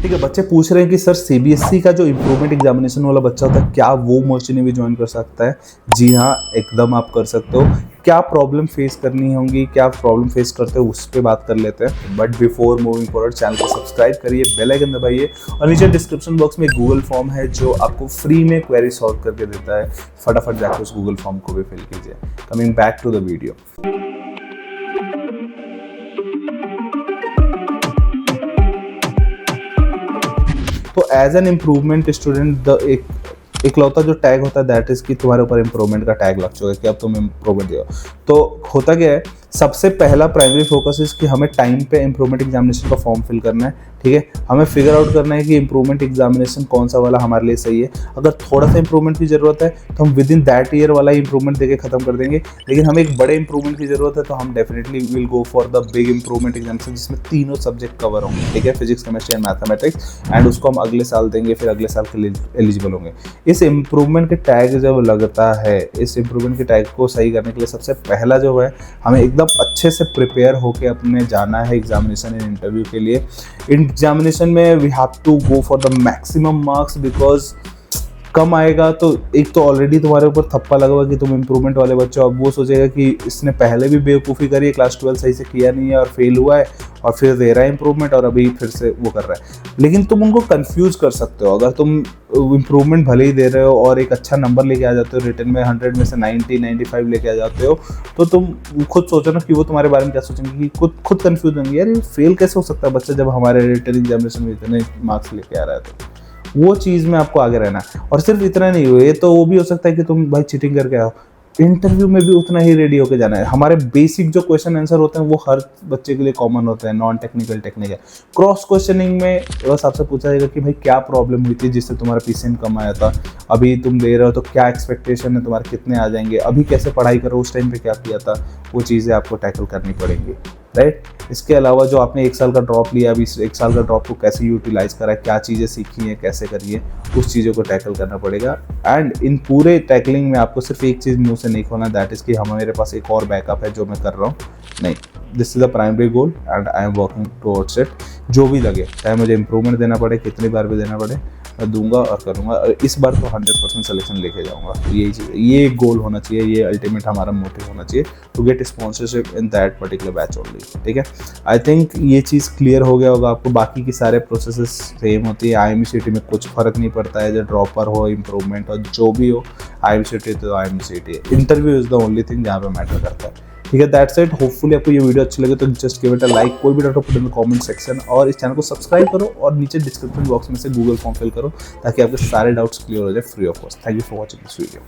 ठीक है, बच्चे पूछ रहे हैं कि सर सीबीएसई का जो इम्प्रूवमेंट एग्जामिनेशन वाला बच्चा होता है, क्या वो मोर्ची नेवी ज्वाइन कर सकता है? जी हाँ, एकदम आप कर सकते हो। क्या प्रॉब्लम फेस करनी होंगी, क्या प्रॉब्लम फेस करते हो, उस पर बात कर लेते हैं। But before moving forward, channel को सब्सक्राइब करिए, बेल आइकन दबाइए और नीचे डिस्क्रिप्शन बॉक्स में गूगल फॉर्म है जो आपको फ्री में क्वेरी सॉल्व करके देता है। फटाफट जाकर उस गूगल फॉर्म को भी फिल कीजिए। Coming back to the video, तो as an improvement student the इकलौता जो टैग होता है दैट इज कि तुम्हारे ऊपर इम्प्रूवमेंट का टैग लग चुका है कि अब तुम इम्प्रूवमेंट दो। तो होता क्या है, सबसे पहला प्राइमरी फोकस इज कि हमें टाइम पे इम्प्रूवमेंट एग्जामिनेशन का फॉर्म फिल करना है। ठीक है, हमें फिगर आउट करना है कि इम्प्रूवमेंट एग्जामिनेशन कौन सा वाला हमारे लिए सही है। अगर थोड़ा सा इम्प्रूवमेंट की जरूरत है तो हम विद इन दैट ईयर वाला इम्प्रूवमेंट देके खत्म कर देंगे। लेकिन हमें एक बड़े इंप्रूवमेंट की जरूरत है तो हम definitely will go for the big improvement examination जिसमें तीनों सब्जेक्ट कवर होंगे। ठीक है, physics, chemistry and mathematics, and उसको हम अगले साल देंगे, फिर अगले साल के लिए एलिजिबल होंगे। इस इम्प्रूवमेंट के टैग जब लगता है, इस इम्प्रूवमेंट के टैग को सही करने के लिए सबसे पहला जो है, हमें एकदम अच्छे से प्रिपेयर होके अपने जाना है एग्जामिनेशन एंड इंटरव्यू के लिए। एग्जामिनेशन में we have to go for the maximum marks, because कम आएगा तो एक तो ऑलरेडी तुम्हारे ऊपर थप्पा लगा हुआ कि तुम इम्प्रूवमेंट वाले बच्चे हो। अब वो सोचेगा कि इसने पहले भी बेवकूफ़ी करी है, क्लास 12 सही से किया नहीं है और फेल हुआ है, और फिर दे रहा है इम्प्रूवमेंट और अभी फिर से वो कर रहा है। लेकिन तुम उनको कंफ्यूज कर सकते हो। अगर तुम इम्प्रूवमेंट भले ही दे रहे हो और एक अच्छा नंबर लेके आ जाते हो, रिटन में 100 में से 90 95 लेके आ जाते हो, तो तुम खुद सोचो ना कि वो तुम्हारे बारे में क्या सोचेंगे, कि खुद कंफ्यूज होंगे, यार ये फेल कैसे हो सकता है बच्चा जब हमारे रिटन एग्जामिनेशन में इतने मार्क्स लेके आ रहा है। तो वो चीज़ में आपको आगे रहना है। और सिर्फ इतना नहीं हुए, तो वो भी हो सकता है कि तुम भाई चीटिंग करके आओ, इंटरव्यू में भी उतना ही रेडी होके जाना है। हमारे बेसिक जो क्वेश्चन आंसर होते हैं वो हर बच्चे के लिए कॉमन होते हैं, non technical, technical. Cross questioning में बस आपसे पूछा जाएगा कि भाई क्या प्रॉब्लम हुई थी जिससे तुम्हारा पीसीएम कम आया था, अभी तुम दे रहे हो तो क्या एक्सपेक्टेशन है तुम्हारे, कितने आ जाएंगे, अभी कैसे पढ़ाई करो, उस टाइम पे क्या किया था, वो चीज़ें आपको टैकल करनी पड़ेंगी, राइट। इसके अलावा जो आपने 1 साल का ड्रॉप लिया, अभी 1 साल का ड्रॉप को कैसे यूटिलाइज करा है, क्या चीज़ें सीखी हैं, कैसे करिए, उस चीज़ों को टैकल करना पड़ेगा। एंड इन पूरे टैकलिंग में आपको सिर्फ एक चीज़ मुंह से नहीं खोलना, दैट इज़ कि मेरे पास एक और बैकअप है जो मैं कर रहा हूँ। नहीं, this is the primary goal and I am working towards it. जो भी लगे, चाहे मुझे इंप्रूवमेंट देना पड़े, कितनी बार भी देना पड़े, मैं दूंगा और करूँगा। और इस बार तो 100% सिलेक्शन लेके जाऊँगा। यही चीज़, ये गोल होना चाहिए, ये अल्टीमेट हमारा मोटिव होना चाहिए, to get sponsorship in that particular batch only. ठीक है, आई थिंक ये चीज़ क्लियर हो गया होगा आपको। बाकी की सारे प्रोसेसेस सेम होती है। IMCT में कुछ फर्क नहीं पड़ता है, जो ड्रॉपर हो, इम्प्रूवमेंट हो, जो भी हो, IMCT तो IMCT। Interview is the only thing जहाँ पे मैटर करता है। ठीक है, दैट्स इट। होपफुली आपको ये वीडियो अच्छी लगे तो just give it a like, कोई भी doubt put in the comment section, और इस चैनल को सब्सक्राइब करो और नीचे डिस्क्रिप्शन बॉक्स में से गूगल फॉर्म फिल करो ताकि आपके सारे डाउट्स क्लियर हो जाए free of cost. Thank you for watching this video.